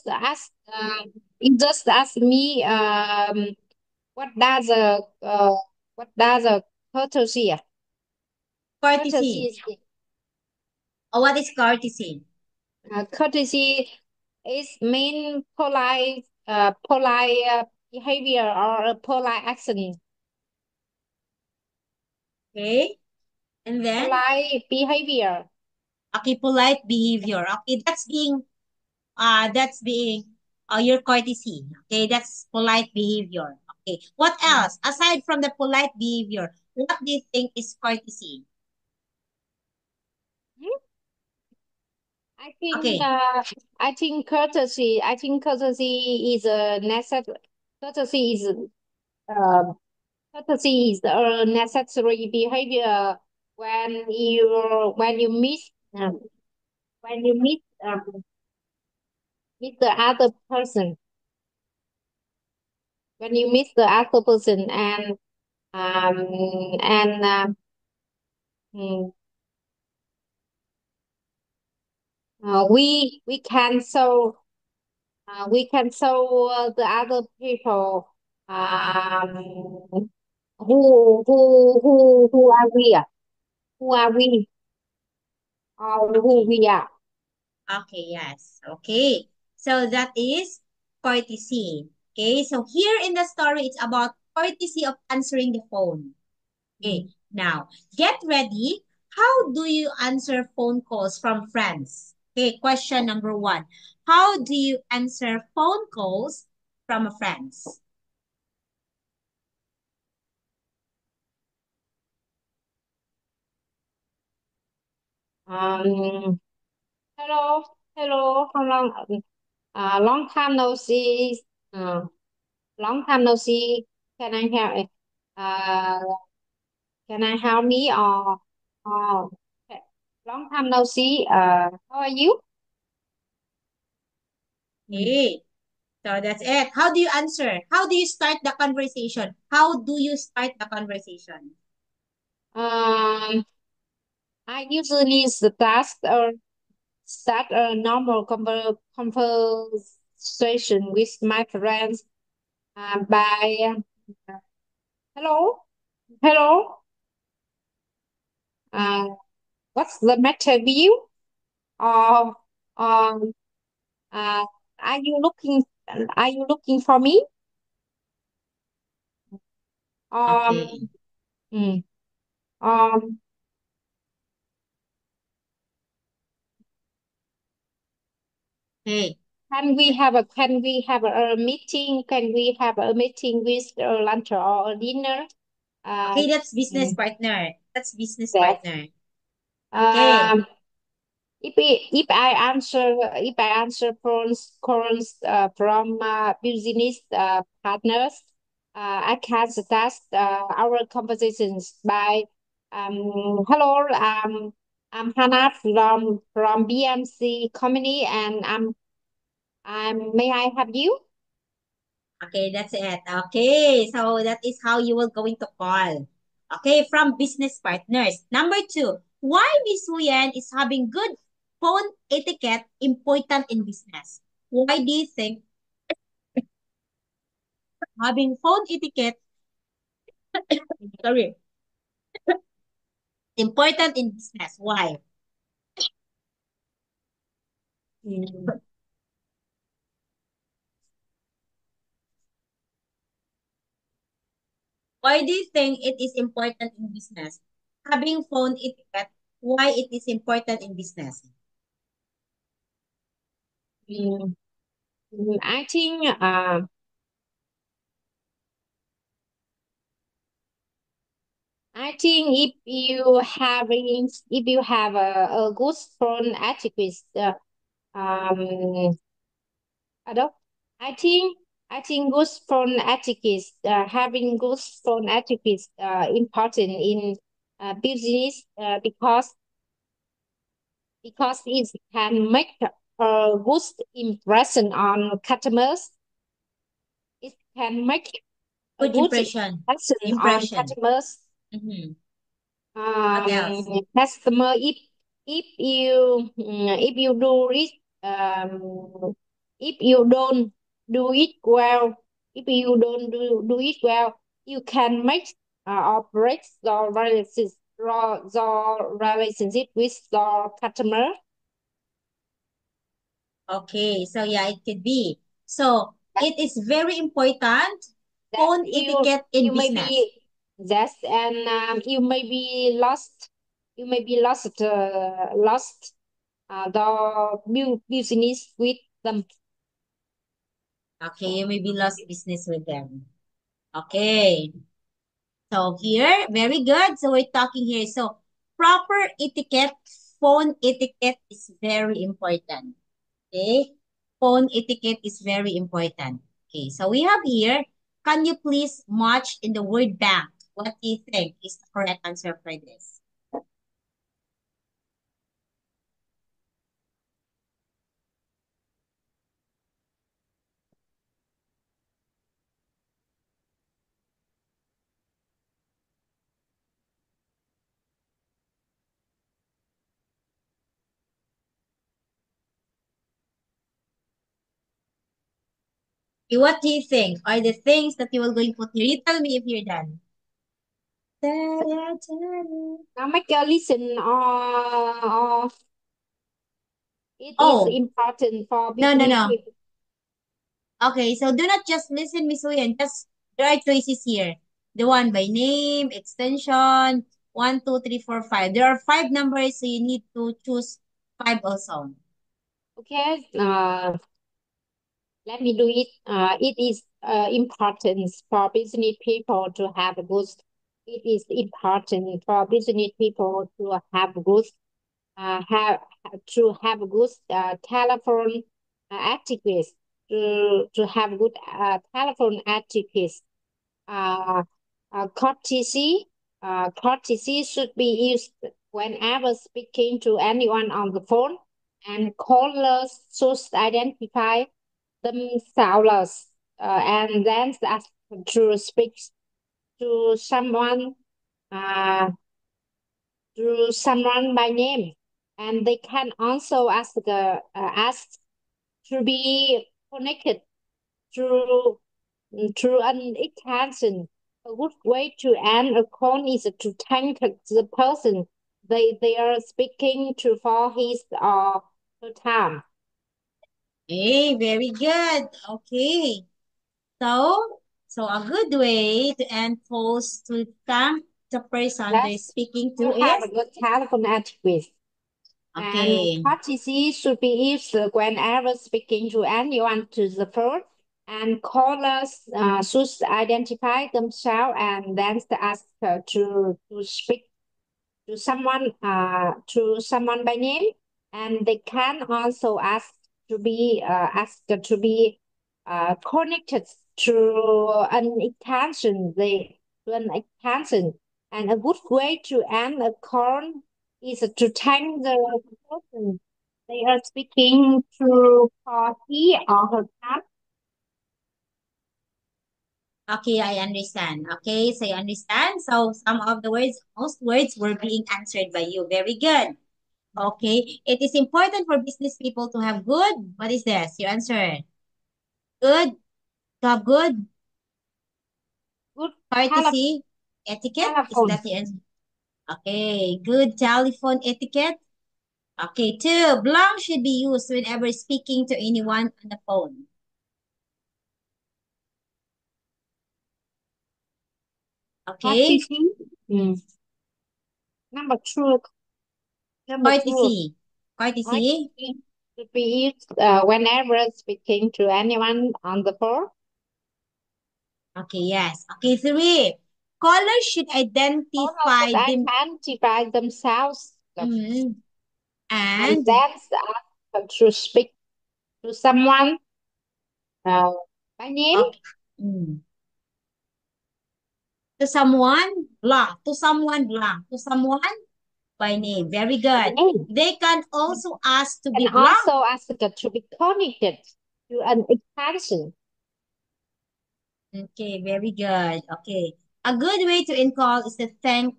ask me what does a courtesy? Courtesy Courtesy. is Or what is courtesy? courtesy is mean polite behavior or a polite action. Okay. And then, Polite behavior. okay, polite behavior. Okay, that's being your courtesy. Okay, that's polite behavior. Okay. What Mm. else? Aside from the polite behavior, what do you think is courtesy? I think Okay. uh, I think courtesy. I think courtesy is a necessary. Courtesy is uh, courtesy is a necessary behavior when you when you meet the other person when you meet the other person um and mm, we can show the other people um who are we who are we or who Okay. we are. Okay, yes. Okay. So that is courtesy. Okay. So here in the story, it's about courtesy of answering the phone. Okay. Mm. Now, get ready. How do you answer phone calls from friends? Okay. Question number one. How do you answer phone calls from friends? um Hello, hello, how long long time no see. uh, Long time no see. Can I help uh can I help me or okay. Long time no see. How are you? Mm. Okay. So that's it. How do you answer? How do you start the conversation? How do you start the conversation? Um, I usually start a normal conversation with my friends by hello, hello. Uh, what's the matter with you? Or um, uh, are you looking? Are you looking for me? Okay. Um, mm, um, Okay. can we have a meeting? Can we have a meeting with a lunch or a dinner? Uh, Okay, that's business mm, partner. That's business that. partner. Okay. Um, if I answer calls from business partners, I can start our conversations by hello, I'm Hannah from BMC company, and I'm may I have you? Okay, that's it. Okay, so that is how you will going to call. Okay, from business partners. Number two, why Miss Huyen is having good phone etiquette important in business? Why do you think having phone etiquette, sorry, important in business? Why? Mm. Why do you think it is important in business? Having phone etiquette, why it is important in business? Mm. I think if you have a good phone etiquette, um, I don't. I think good phone etiquette, having good phone etiquette, important in business because it can make a good impression on customers. It can make a Good good impression. impression on Impression. customers. Mm-hmm. What Um, else? customer if you do it. If you don't do it well, if you don't do it well, you can make or break the relationship with the customer. Okay, so yeah, it could be. So That, it is very important that phone etiquette in you may business. be yes, and you may be lost. You may be lost the business with them. Okay, you may be lost business with them. Okay, so here, very good. So we're talking here. So proper etiquette, phone etiquette is very important. Okay, phone etiquette is very important. Okay, so we have here, can you please match in the word bank? What do you think is the correct answer for this? Okay, what do you think are the things that you will going to put here? You tell me if you're done. Ta-da-ta-da. Now make a listen. It is Oh, important for no, no, business no. people. Okay, so do not just listen, Miss Uyen. Just there are choices here. The one by name, extension, 1, 2, 3, 4, 5. There are five numbers, so you need to choose five also. Okay. Let me do it. It is important for business people to have a good. It is important for business people to have good have to have good telephone etiquette. To have good telephone etiquette. Uh, courtesy should be used whenever speaking to anyone on the phone, and callers should identify themselves and then ask to speak to someone uh, by name, and they can also ask to be connected through through an extension. A good way to end a call is to thank the person they are speaking to for his or her time. Hey, very good. Okay. So a good way to end calls to thank the person they're Let's speaking to to have is a good telephone etiquette. And okay. courtesy should be used whenever speaking to anyone to the phone. And callers should identify themselves and then ask to speak to someone by name, and they can also ask to be asked to be connected to an extension they to an extension. And a good way to end a call is to thank the person they are speaking to for he or her time. Okay, I understand. Okay, so you understand. So some of the words, most words were being answered by you. Very good. Okay, it is important for business people to have good. What is this? Your answer. Good. To have good Good courtesy etiquette. Is telephone that the answer? Okay, good telephone etiquette. Okay, two. Blank should be used whenever speaking to anyone on the phone. Okay, courtesy. Mm. Number two. Number two. courtesy. Courtesy. Courtesy should be used whenever speaking to anyone on the phone. Okay, yes. Okay, three. Callers should Callers should identify them. identify themselves Mhm. and And then ask to speak to someone uh, by name. okay. Mm. To someone blank. To someone blank. To someone by name. Very By good. name. They can also ask to And be blank. also ask to be connected to an extension. Okay, very good. Okay. A good way to end call is to thank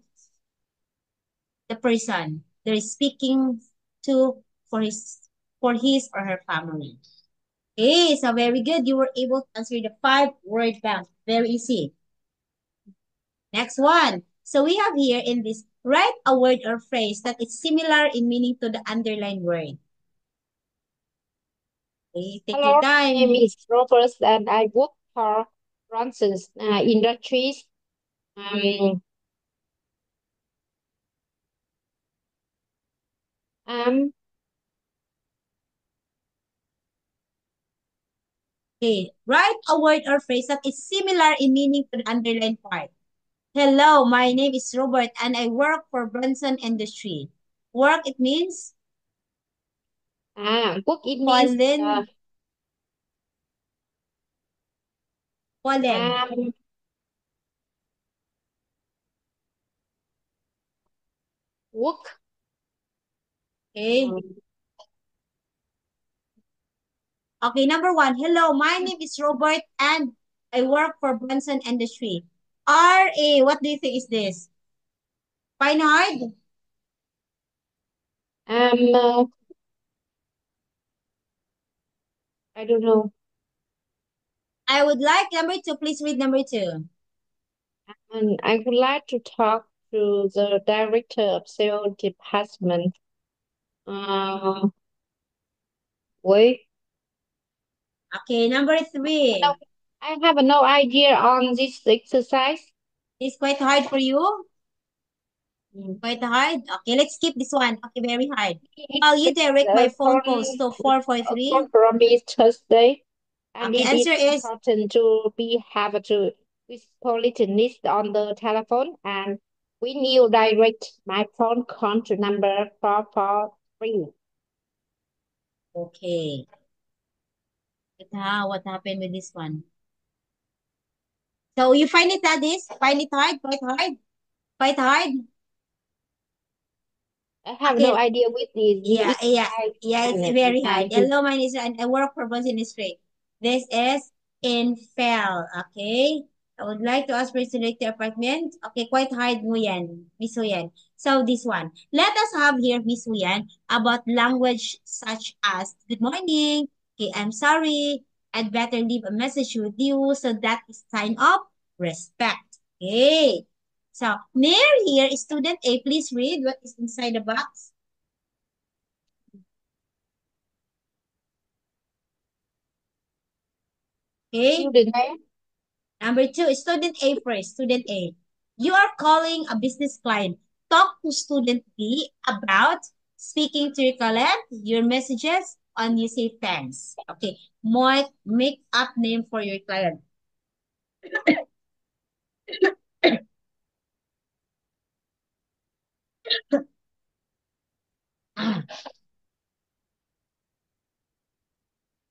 the person they're speaking to for his or her family. Okay, so very good. You were able to answer the five-word bank. Very easy. Next one. So we have here in this, write a word or phrase that is similar in meaning to the underlined word. Okay, take your Hello, my name time. is Robert and I work for Bronson's Industries. Um, um, Okay, write a word or phrase that is similar in meaning to the underlined part. Hello, my name is Robert and I work for Brunson Industry. Work, it means Work it means pollen, pollen. um, work. Okay. Um, Okay, number one. Hello, my name is Robert and I work for Brunson Industry. RA, what do you think is this? Fine hard? um, uh, I don't know. I would like number two. Please read number two. And I would like to talk to the director of sales department. Uh, wait. Okay, number No, three. I have no idea on this exercise. It's quite hard for you. Mm. Quite hard. Okay, let's skip this one. Okay, very hard. While you Expect direct my a phone calls to phone 443. from me Thursday, and Okay, it is answer is important to be have to with politicians on the telephone. And when you direct my phone call to number 443. okay. What happened with this one? So you find it that is? Find it hard? Quite hard? Quite hard? I have no Okay, idea with yeah, this yeah, exercise, yeah, it's and very hard. and Hello, my name is and I work for Bronze Industry. This is in Fel, okay? I would like to ask for select the apartment. Okay, quite hard mo yan, Miss Huyan. So this one. Let us have here, Miss Huyan, about language such as good morning. Okay, I'm sorry. I'd better leave a message with you so that is sign of respect. Okay. So near here, student A, please read what is inside the box. Okay. student name. Number two, student A first. Student A. You are calling a business client. Talk to student B about speaking to your client, your messages, and you say thanks. Okay. Make up name for your client.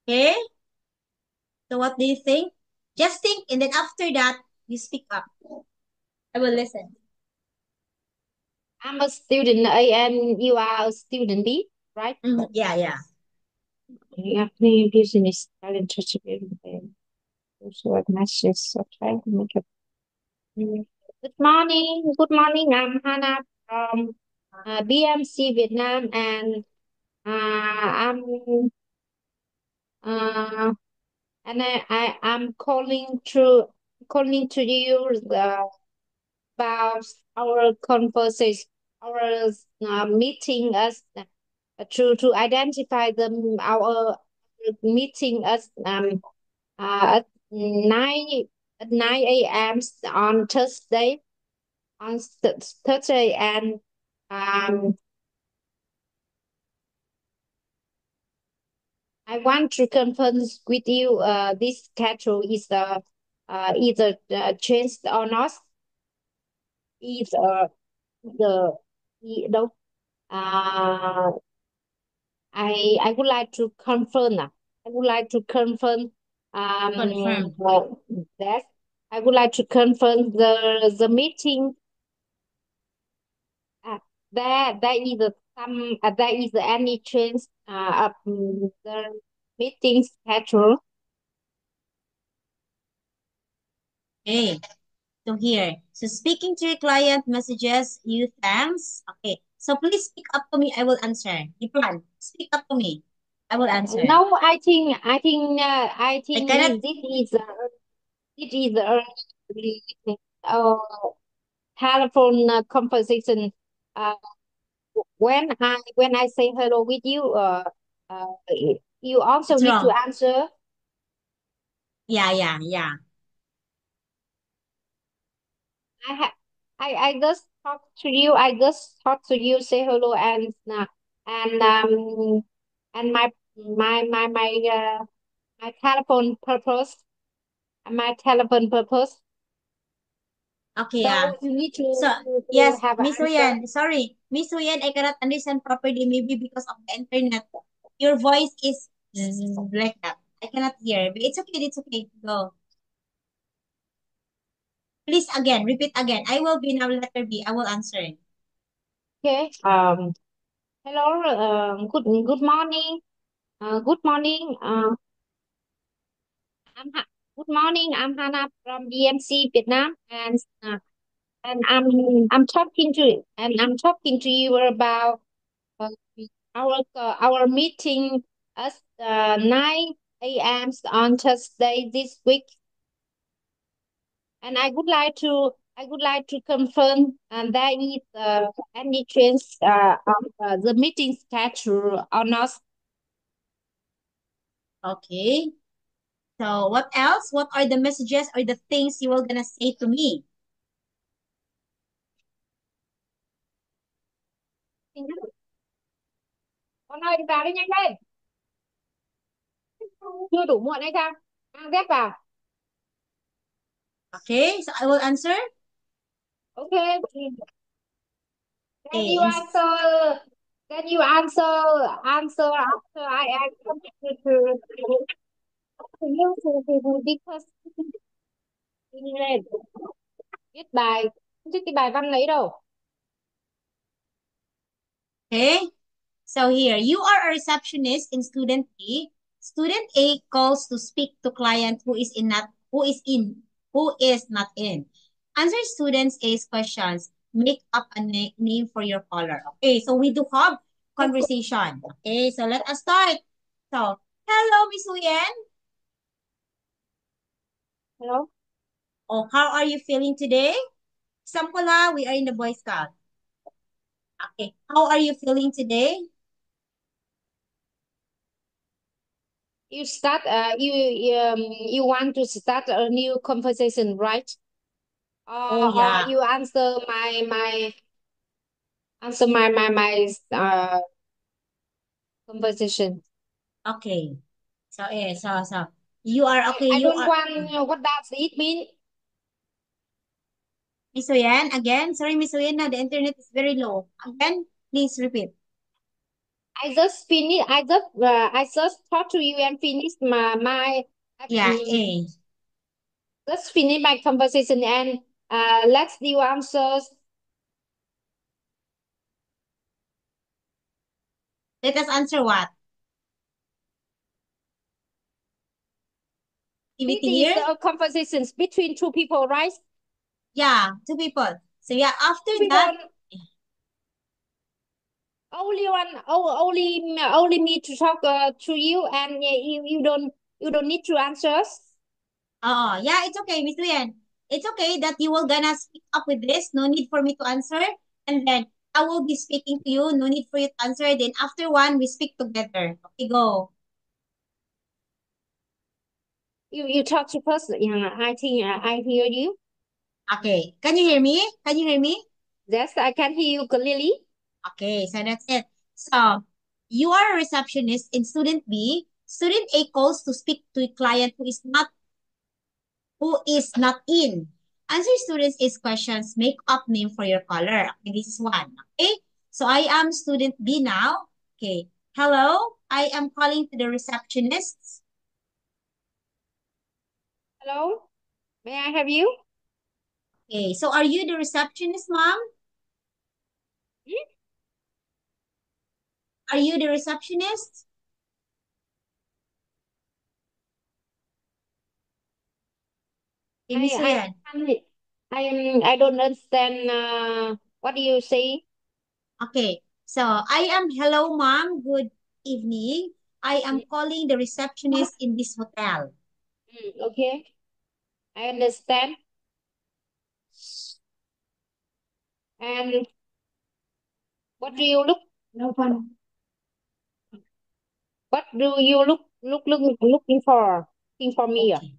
Okay. So what do you think? Just think, and then after that, you speak up. I will listen. I'm a student A, and you are a student B, right? Mhm. Yeah, yeah. Yeah, me business talent to be also a message. So try to make it. Mm. Good morning. Good morning. I'm Hannah from BMC Vietnam, and I'm uh, I'm calling to you about our conversation, our meeting us to identify our meeting us at 9 a.m. on Thursday Thursday and um, I want to confirm with you this schedule is either changed or not. Is the no. Uh, I would like to confirm. I would like to confirm Confirm. that I would like to confirm the meeting. There is there is any change of the meeting schedule. Okay. So here. So speaking to your client messages you thanks. Okay. So please speak up to me. I will answer. Ipan, speak up to me. I will answer. No, I think cannot. this is uh, telephone conversation. Uh, when I say hello with you, uh, you also It's need to wrong. answer. Yeah, yeah, yeah. I ha I just talk to you. I just talk to you, say hello, and and my telephone purpose, Okay, yeah. So you need So, to yes, have an Miss answer. Huyen, sorry. Miss Huyen, I cannot understand properly, maybe because of the internet. Your voice is like that. I cannot hear. But it's okay, it's okay. Go. Please again, repeat again. I will be now letter B. I will answer it. Okay. Hello. Good morning. Good morning. Good morning. I'm Hannah from BMC Vietnam, and I'm talking to you about uh, our meeting at 9 a.m. on Thursday this week, and I would like to confirm there is any change of the meeting schedule or not. Okay. So, what else? What are the messages or the things you were gonna say to me? Con ơi đi vào đi nhanh lên. Chưa đủ muộn hay sao? Mang dép vào. Okay, so I will answer. Okay. Can Okay, you answer? Can you answer after I come to because đi lên viết bài không thích cái bài văn lấy đâu. okay. So here, you are a receptionist in student A. Student A calls to speak to client who is not in. Answer students A's questions. Make up a name for your caller. Okay, so we do have conversation. Okay, so let us start. So, hello, Miss Uyen. Hello? Oh, how are you feeling today? Sampula, we are in the Boy Scout. Okay, how are you feeling today? You start you want to start a new conversation, right? Oh, Or yeah. you answer my conversation. Okay. So, you are okay. I You don't are. want what does it mean? Miss Oyen, again. Sorry, Miss Oyen, now the internet is very low. Again, please repeat. I just talked to you and finished Yeah, um, A. let's finish my conversation and let's do answers. Let us answer what? This Activity is here? conversations between two people, right? Yeah, two people. So, yeah, after Two that, people, only me to talk to you, and you don't need to answer us. yeah, it's okay, Miss Oyen. It's okay that you will gonna speak up with this. No need for me to answer. And then I will be speaking to you. No need for you to answer. Then after one, we speak together. Okay, go. You talk to first. Yeah, I think I hear you. Okay. Can you hear me? Can you hear me? Yes, I can hear you clearly. Okay, so that's it. So you are a receptionist in student B. Student A calls to speak to a client who is not in. Answer students A's questions. Make up name for your caller. Okay, this is one. Okay. So I am student B now. Okay. Hello. I am calling to the receptionist. Hello, may I have you? Okay. So are you the receptionist, mom? Hmm? Are you the receptionist? Okay, Miss I Huyan. can't. I don't understand. What do you say? Okay. So I am hello, mom. Good evening. I am calling the receptionist in this hotel. Okay, I understand. And what do you look? No fun. What do you looking for? Looking for me? Okay.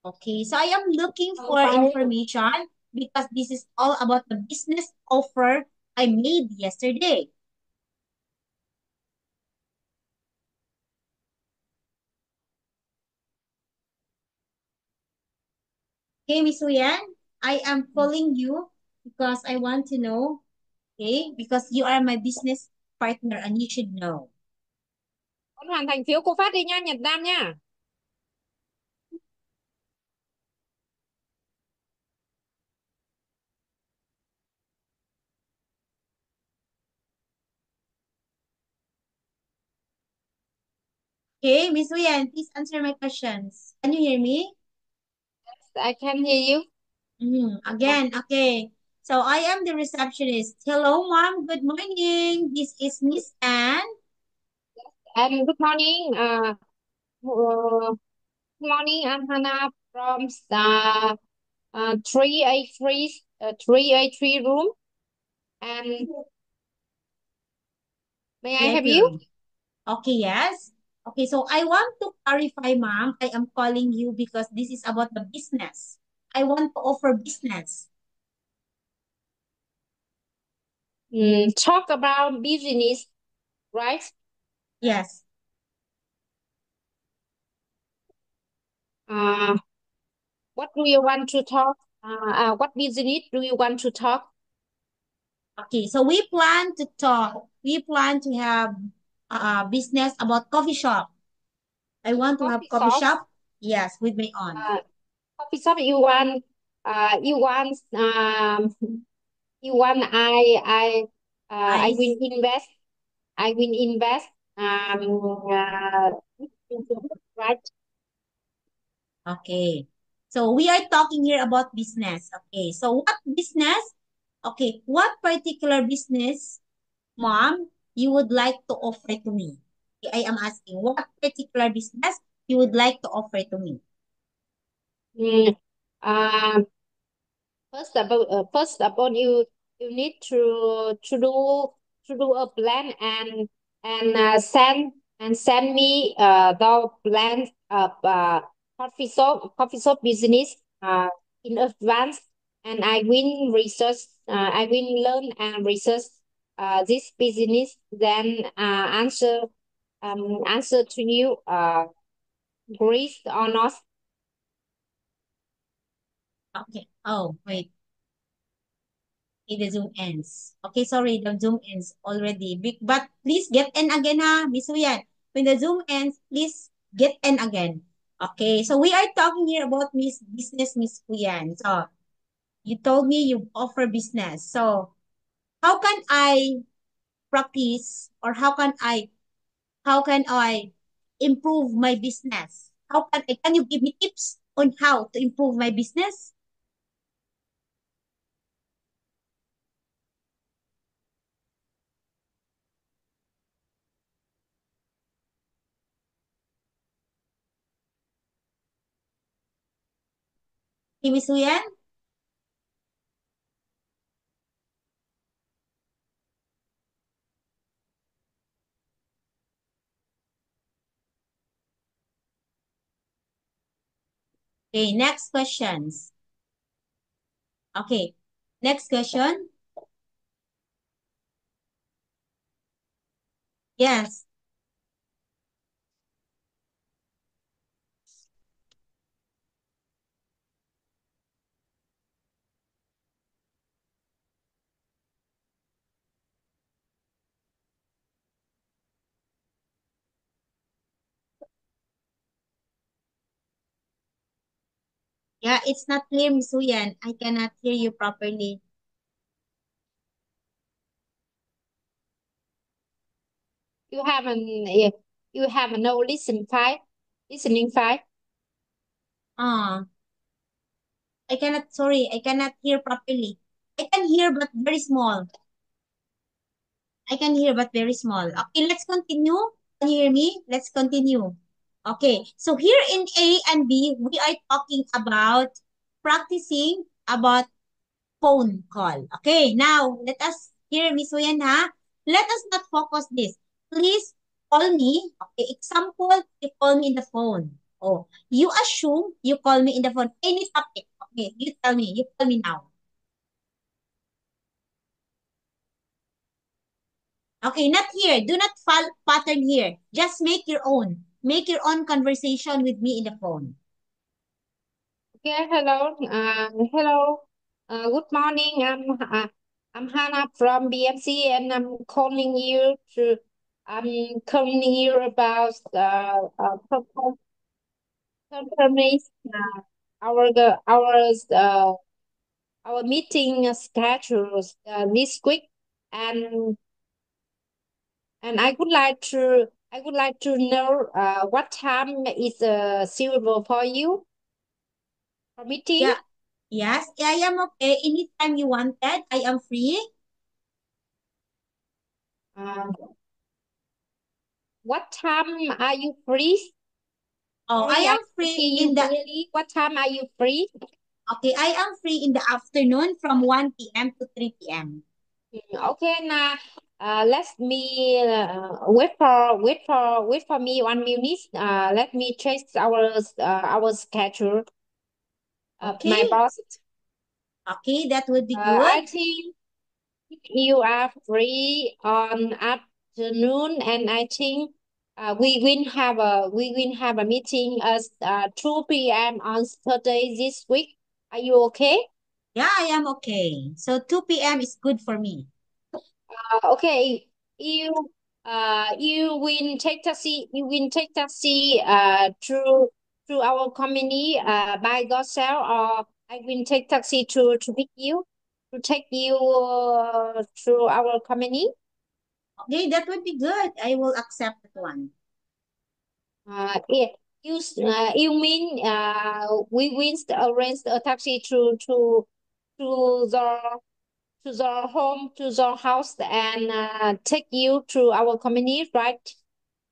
Okay. So I am looking Không for phải. information because this is all about the business offer I made yesterday. Okay, Miss Uyan, I am calling you because I want to know, okay, because you are my business partner and you should know. Con hoàn thành phiếu cô phát đi nha, Nhật Nam nha. Okay, Miss Uyan, please answer my questions. Can you hear me? I can hear you. Again, okay. So I am the receptionist. Hello, mom. Good morning. This is Miss Anne. And good morning. Good morning. I'm Hannah from 383 room. And may I Yeah, have you? room. Okay, yes. Okay, so I want to clarify, ma'am. I am calling you because this is about the business. I want to offer business. Talk about business, right? Yes. Uh, what do you want to talk? What business do you want to talk? Okay, so we plan to talk. We plan to have business about coffee shop. I want to have Coffee coffee shop. shop. Yes, with my own. Uh, Coffee shop. You want. I I will invest. I will invest. Uh, right. Okay. So we are talking here about business. Okay. So what business? Okay. What particular business, mom, you would like to offer to me? Okay, I am asking what particular business you would like to offer to me? Mm, uh, first of all, you need to do a plan and send me the plan of coffee shop business in advance, and I will learn and research this business, then answer to you, agree or not. Okay. Oh, wait. Okay, the Zoom ends. Okay, sorry, the Zoom ends already. But please get in again, ha, Miss Huyan. When the Zoom ends, please get in again. Okay, so we are talking here about Miss Huyan. So you told me you offer business. So how can I practice or how can I improve my business? Can you give me tips on how to improve my business? Okay, Miss Huyan? Okay, next questions. Okay, next question. Yes. Yeah, it's not clear, Miss Huyan. I cannot hear you properly. You have an you have a no listening file. Ah, I cannot hear properly. I can hear but very small. I can hear but very small. Okay, let's continue. Can you hear me? Let's continue. Okay, so here in A and B, we are talking about practicing about phone call. Okay, now let us hear Miss Wayan ha. Let us not focus this. Please call me. Okay, example, you call me in the phone. Oh, you assume you call me in the phone. Any topic. Okay, you tell me. You call me now. Okay, not here. Do not follow pattern here. Just make your own. Make your own conversation with me in the phone. Okay, hello. Hello. Good morning. I'm Hannah from BMC, and I'm calling you about confirmation our meeting schedules this week, and I would like to know what time is suitable for you for meeting. Yeah. Yes, I am okay. Anytime you wanted, I am free. Uh, what time are you free? Oh, I Sorry, I am can't free hear you in the clearly. What time are you free? okay, I am free in the afternoon from 1 p.m. to 3 p.m. Okay, now let me wait for me 1 minute. Let me check our schedule of Okay? my boss. Okay, that would be good. I think you are free on afternoon, and I think we will have a meeting at 2 p.m. on Thursday this week. Are you okay? Yeah, I am okay. So 2 p.m. is good for me. Okay, you you will take taxi through our company by yourself, or I will take taxi to pick you to take you through our company. Okay, that would be good. I will accept that one. Yeah, you mean we will arrange a taxi to the home to the house and take you to our company, right?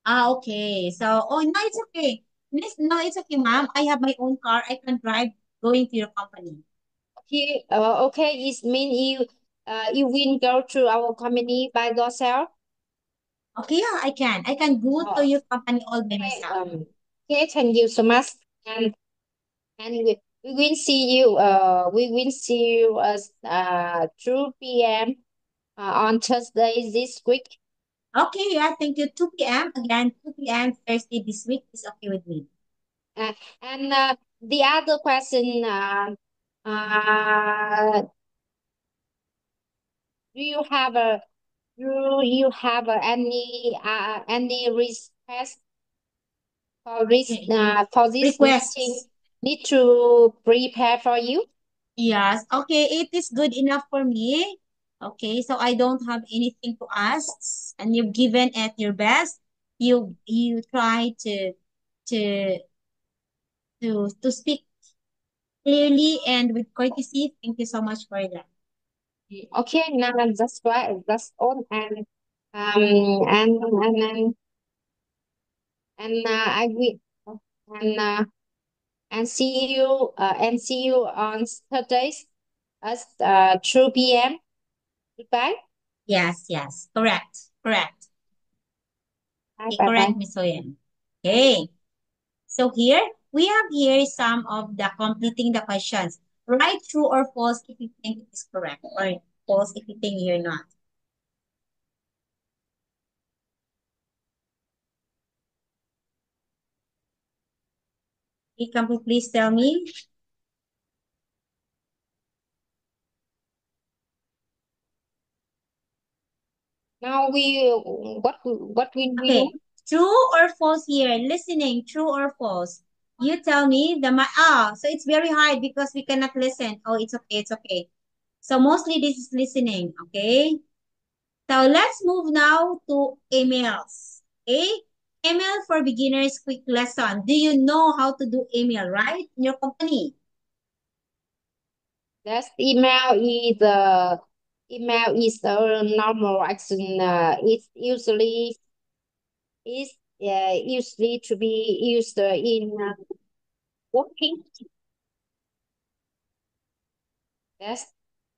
Ah, okay. So, oh, no, it's okay. Miss, no, it's okay, ma'am. I have my own car. I can drive going to your company. Okay, it mean you will go to our company by yourself. Okay, yeah, I can. I can go to Oh, your company all by okay, myself. okay, thank you so much. And we will see you. We will see you at 2 p.m. On Thursday this week. Okay, yeah, thank you. 2 p.m. Again, 2 p.m. Thursday this week is okay with me. Uh, and the other question, do you have a any request Okay. for this meeting? Requests. Need to prepare for you. Yes. Okay, it is good enough for me. Okay, so I don't have anything to ask, and you've given it your best. You try to to speak clearly and with courtesy. Thank you so much for that. Okay, now that's right. That's all. Um and I will and and see you on Thursdays at 2 p.m. Goodbye. Yes, yes, correct, correct. Bye Okay, bye correct, bye. Miss Oyen. Okay, so here we have here some of the completing the questions. Write true or false if you think it is correct, or false if you think you're not. You can please tell me. Now what will we do? Okay, true or false here? Listening, true or false? You tell me so it's very hard because we cannot listen. Oh, it's okay, it's okay. So mostly this is listening, okay? So let's move now to emails. Okay? Email for beginners quick lesson. Do you know how to do email, right? In your company. That email is a normal action. It's usually is usually to be used in working. That's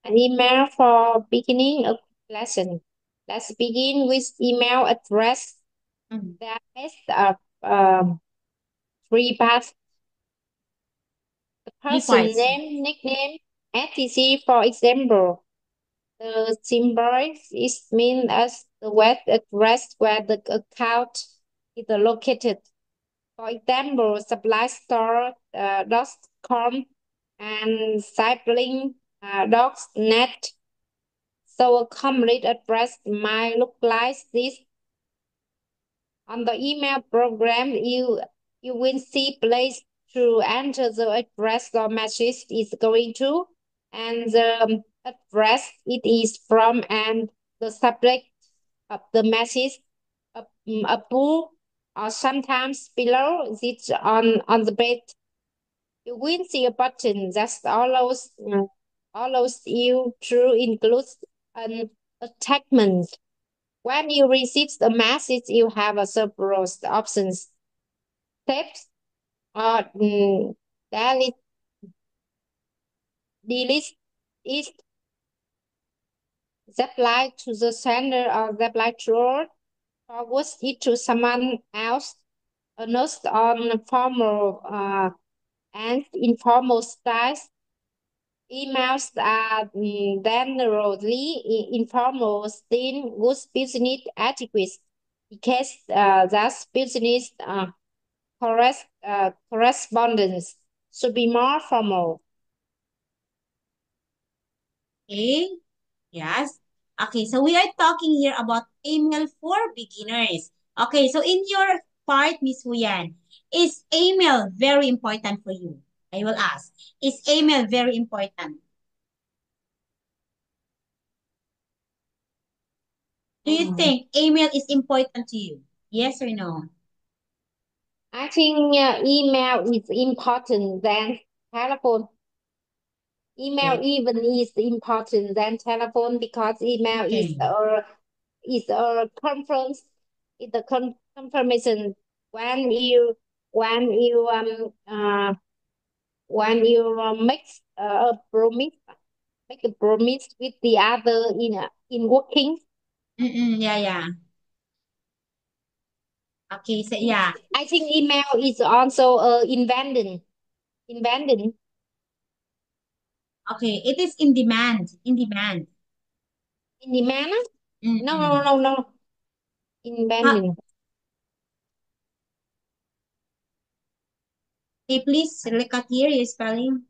an email for beginning a lesson. Let's begin with email address. Mm. There is three parts: the Three person parts. name, nickname, etc. For example, the symbol is mean as the web address where the account is located. For example, supply store.com and sibling.net. So a complete address might look like this. On the email program, you will see place to enter the address the message is going to, and the address it is from, and the subject of the message above or sometimes below it on the page. You will see a button that allows you to include an attachment. When you receive the message, you have a several options. Text or delete, delete it, apply to the sender or apply to all, forward it to someone else. A note on formal and informal styles. Emails are generally informal, still good business etiquette. In case that business correspondence should be more formal. Okay. Yes. Okay, so we are talking here about email for beginners. Okay, so in your part, Miss Huyan, is email very important for you? I will ask. Is email very important? Do you Mm. think email is important to you? Yes or no? I think email is important than telephone. Email Okay. even is important than telephone because email Okay. is a conference, is a confirmation when you make a promise, make a promise with the other in working. Mm-mm, yeah, yeah. Okay, so yeah. I think email is also invented Okay, it is in demand. In demand. in demand. No, no, Mm-mm. no, no, Ha, invented. okay, please look at here your spelling.